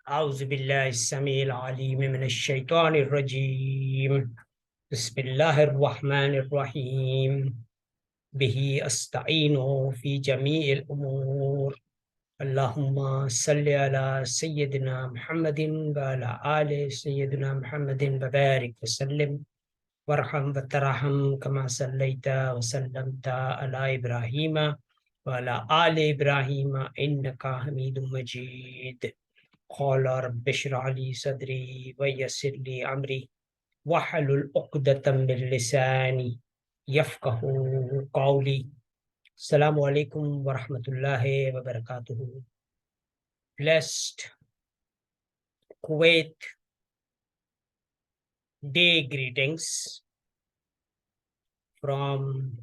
أعوذ بالله السميع العليم من الشيطان الرجيم بسم الله الرحمن الرحيم به أستعين في جميع الأمور اللهم صل على سيدنا محمد وعلى آل سيدنا محمد وبارك وسلم وارحم وترحم كما صليت وسلمت على إبراهيم وعلى آل إبراهيم إنك حميد مجيد. قال رب اشرح لي صدري ويسر لي أمري واحلل عقدة من لساني يفقه قولي. السلام عليكم ورحمة الله وبركاته. Blessed Kuwait Day greetings from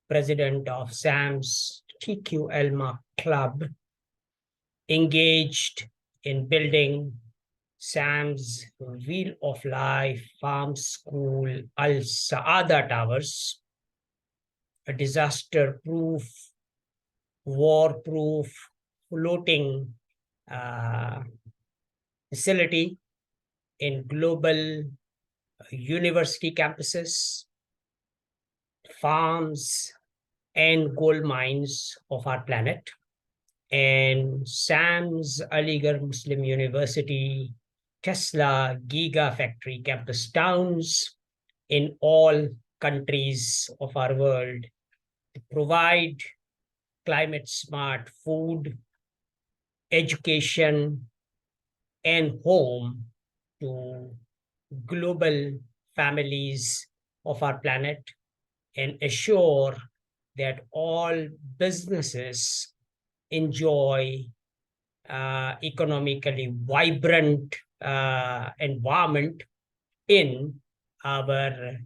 President of SAMS TQLMA Club, engaged in building SAMS Wheel of Life Farm School Al Saadah Towers, a disaster-proof, war-proof, floating facility in global university campuses, farms, and gold mines of our planet. And SAMS Aligarh Muslim University, Tesla Gigafactory campus towns in all countries of our world to provide climate smart food, education, and home to global families of our planet, and assure that all businesses enjoy economically vibrant environment in our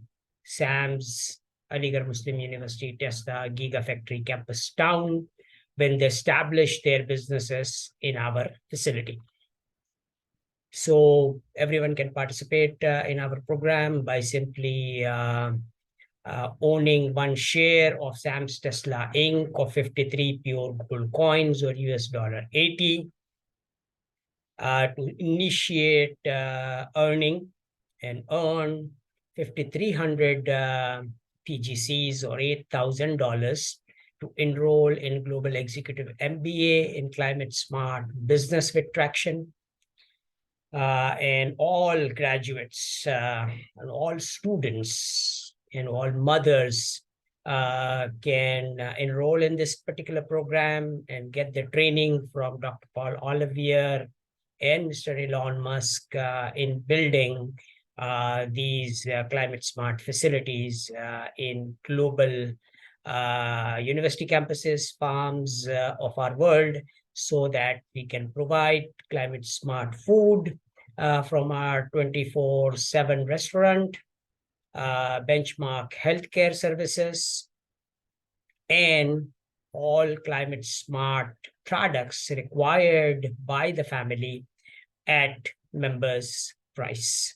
SAMS Aligarh Muslim University Tesla Gigafactory campus town when they establish their businesses in our facility. So everyone can participate in our program by simply owning one share of SAMS Tesla Inc. of 53 pure gold coins or $80 to initiate earning and earn 5,300 PGCs or $8,000 to enroll in Global Executive MBA in Climate Smart Business with Traction. And all graduates and all students and all mothers can enroll in this particular program and get the training from Dr. Paul Olivier and Mr. Elon Musk in building these climate smart facilities in global university campuses, farms of our world, so that we can provide climate smart food from our 24/7 restaurant, benchmark healthcare services, and all climate smart products required by the family at members' price.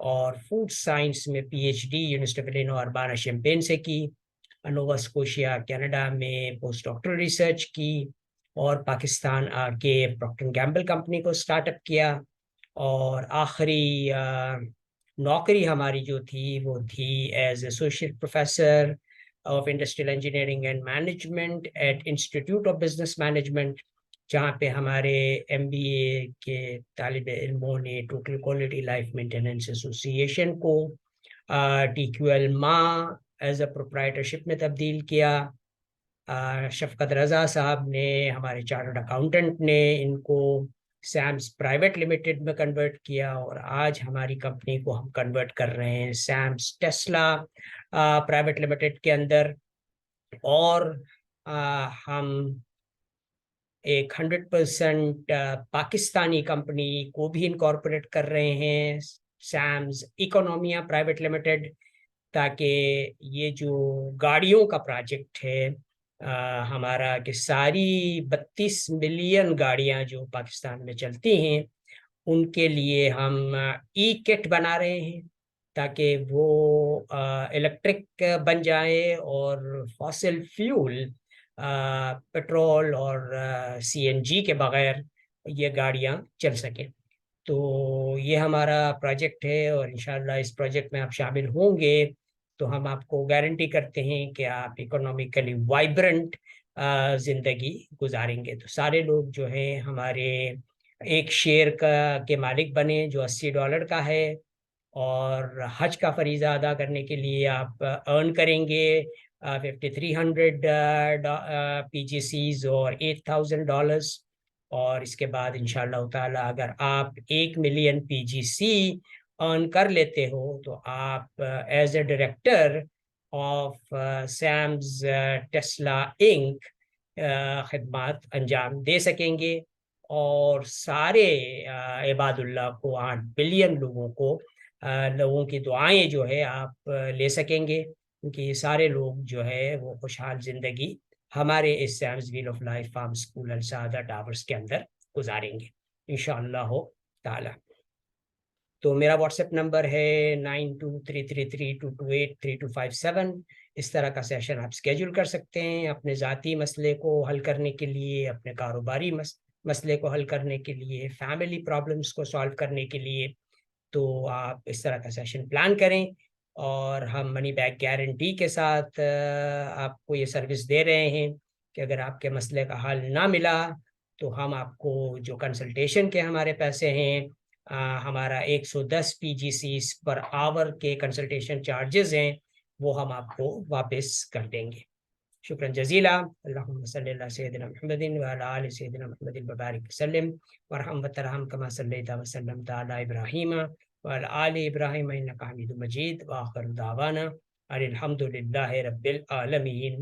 اور food science میں P H D university of Urbana Champaign سے کی، Nova Scotia Canada میں post doctoral research کی، اور پاکستان آ کے Procter and Gamble company کو اسٹارٹ اپ کیا، اور آخری نوکری ہماری جو تھی وہ تھی as associate professor of industrial engineering and management at institute of business management, جہاں پہ ہمارے ایم بی اے کے طالب علموں نے ٹوٹل کوالٹی لائف مینٹیننس ایسوسی ایشن کو TQLMA ایز اے پروپرائٹرشپ میں تبدیل کیا۔ شفقت رضا صاحب نے، ہمارے چارٹرڈ اکاؤنٹنٹ نے، ان کو سیمز پرائیویٹ لمیٹڈ میں کنورٹ کیا، اور آج ہماری کمپنی کو ہم کنورٹ کر رہے ہیں سیمز ٹیسلا پرائیویٹ لمیٹڈ کے اندر، اور ہم ایک 100% پاکستانی کمپنی کو بھی انکارپوریٹ کر رہے ہیں، سیمز ECONOMIA پرائیویٹ لمیٹڈ، تاکہ یہ جو گاڑیوں کا پروجیکٹ ہے ہمارا، کہ ساری 32 ملین گاڑیاں جو پاکستان میں چلتی ہیں ان کے لیے ہم ای کٹ بنا رہے ہیں، تاکہ وہ الیکٹرک بن جائے اور فاسل فیول پیٹرول اور CNG کے بغیر یہ گاڑیاں چل سکیں۔ تو یہ ہمارا پروجیکٹ ہے، اور انشاءاللہ اس پروجیکٹ میں آپ شامل ہوں گے تو ہم آپ کو گارنٹی کرتے ہیں کہ آپ اکنامکلی وائبرنٹ زندگی گزاریں گے۔ تو سارے لوگ جو ہیں ہمارے ایک شیئر کے مالک بنے جو $80 کا ہے، اور حج کا فریضہ ادا کرنے کے لیے آپ ارن کریں گے 5300 PGCs اور $8000، اور اس کے بعد انشاءاللہ تعالی اگر آپ 1 ملین PGC ارن کر لیتے ہو تو آپ ایز اے ڈائریکٹر آف سیمز ٹیسلا انک خدمات انجام دے سکیں گے، اور سارے عباد اللہ کو 8 بلین لوگوں کی دعائیں جو ہے آپ لے سکیں گے، کیونکہ یہ سارے لوگ جو ہے وہ خوشحال زندگی ہمارے اس سیمز well of life farm school Al Saada towers کے اندر گزاریں گے انشاءاللہ تعالی۔ تو میرا واٹس ایپ نمبر ہے 923332283257۔ اس طرح کا سیشن آپ اسکیجول کر سکتے ہیں اپنے ذاتی مسئلے کو حل کرنے کے لیے، اپنے کاروباری مسئلے کو حل کرنے کے لیے، فیملی پرابلمس کو سالو کرنے کے لیے۔ تو آپ اس طرح کا سیشن پلان کریں، اور ہم منی بیک گارنٹی کے ساتھ آپ کو یہ سروس دے رہے ہیں کہ اگر آپ کے مسئلے کا حل نہ ملا تو ہم آپ کو جو کنسلٹیشن کے ہمارے پیسے ہیں، ہمارا 110 PGCs پر آور کے کنسلٹیشن چارجز ہیں، وہ ہم آپ کو واپس کر دیں گے۔ شکراً جزیلا۔ اللہم صلی اللہ سیدنا محمد وعلی آل سیدنا محمد وبارک وسلم، ورحم وترحم کما صلیت وسلم علی ابراہیم وعلی آل ابراہیم انک حمید مجید، وآخر دعوانا ان الحمد للہ رب العالمین۔